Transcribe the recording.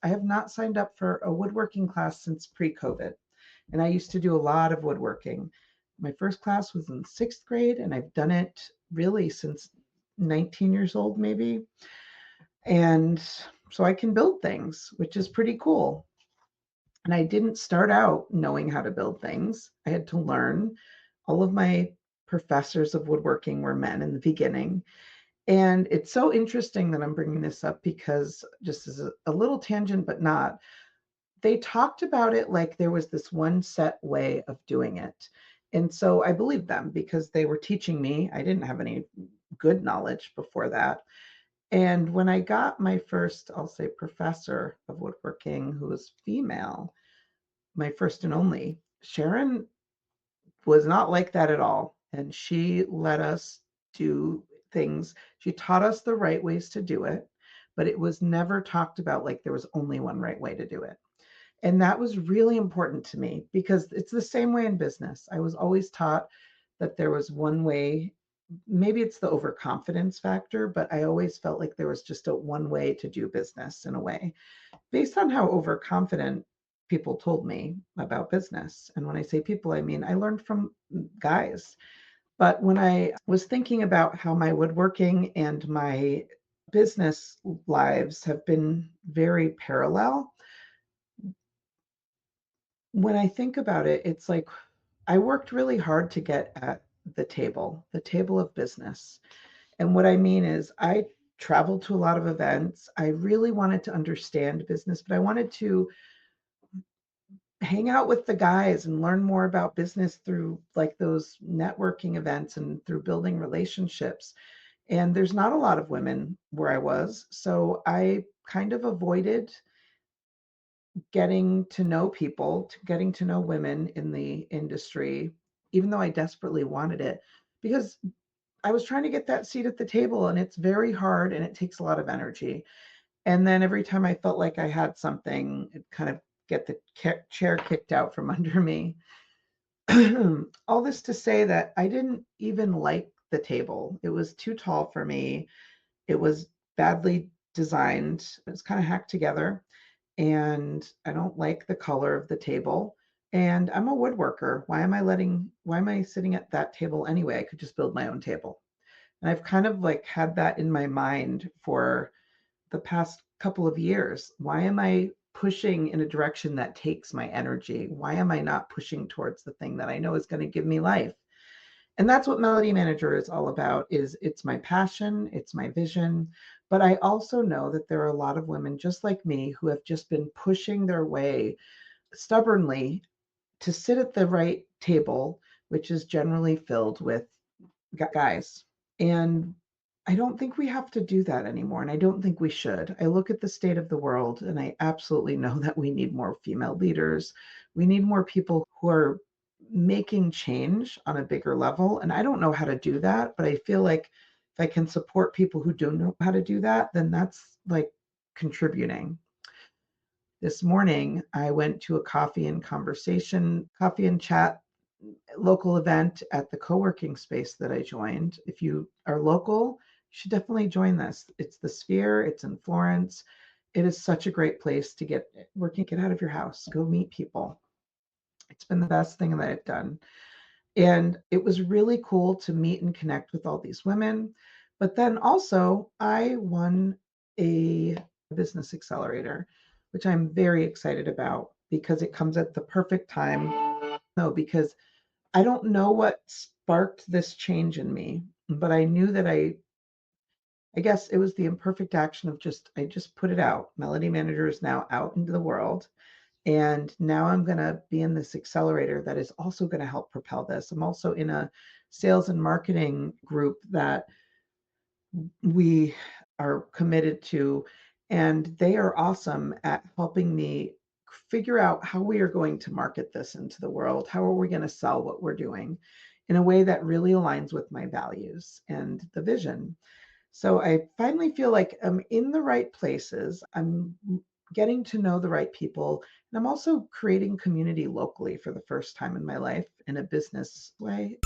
I have not signed up for a woodworking class since pre-COVID. And I used to do a lot of woodworking. My first class was in sixth grade, and I've done it really since 19 years old, maybe. And so I can build things, which is pretty cool. And I didn't start out knowing how to build things. I had to learn. All of my professors of woodworking were men in the beginning. And it's so interesting that I'm bringing this up because, just as a little tangent, but not, they talked about it like there was this one set way of doing it. And so I believed them because they were teaching me. I didn't have any good knowledge before that. And when I got my first, I'll say, professor of woodworking who was female, my first and only, Sharon was not like that at all. And she let us do things. She taught us the right ways to do it, but it was never talked about like there was only one right way to do it. And that was really important to me because it's the same way in business. I was always taught that there was one way. Maybe it's the overconfidence factor, but I always felt like there was just a one way to do business in a way based on how overconfident people told me about business. And when I say people, I mean I learned from guys. But when I was thinking about how my woodworking and my business lives have been very parallel, when I think about it, it's like I worked really hard to get at the table of business. And what I mean is, I traveled to a lot of events. I really wanted to understand business, but I wanted to hang out with the guys and learn more about business through like those networking events and through building relationships. And there's not a lot of women where I was. So I kind of avoided getting to know people, to getting to know women in the industry, even though I desperately wanted it, because I was trying to get that seat at the table and it's very hard and it takes a lot of energy. And then every time I felt like I had something, it kind of get the chair kicked out from under me. All this to say that I didn't even like the table. It was too tall for me. It was badly designed. It was kind of hacked together. And I don't like the color of the table. And I'm a woodworker. Why am I sitting at that table anyway? I could just build my own table. And I've kind of like had that in my mind for the past couple of years. Why am I pushing in a direction that takes my energy? Why am I not pushing towards the thing that I know is going to give me life? And that's what Melody Manager is all about. Is it's my passion, it's my vision, but I also know that there are a lot of women just like me who have just been pushing their way stubbornly to sit at the right table, which is generally filled with guys. And I don't think we have to do that anymore. And I don't think we should. I look at the state of the world and I absolutely know that we need more female leaders. We need more people who are making change on a bigger level. And I don't know how to do that, but I feel like if I can support people who do know how to do that, then that's like contributing. This morning, I went to a coffee and chat local event at the co-working space that I joined. If you are local, you should definitely join this. It's the Sphere, it's in Florence. It is such a great place to get out of your house, go meet people. It's been the best thing that I've done. And it was really cool to meet and connect with all these women. But then also, I won a business accelerator, which I'm very excited about because it comes at the perfect time. No, because I don't know what sparked this change in me, but I knew that I guess it was the imperfect action of I just put it out. Melody Manager is now out into the world. And now I'm going to be in this accelerator that is also going to help propel this. I'm also in a sales and marketing group that we are committed to, and they are awesome at helping me figure out how we are going to market this into the world. How are we going to sell what we're doing in a way that really aligns with my values and the vision? So I finally feel like I'm in the right places. I'm getting to know the right people. And I'm also creating community locally for the first time in my life in a business way.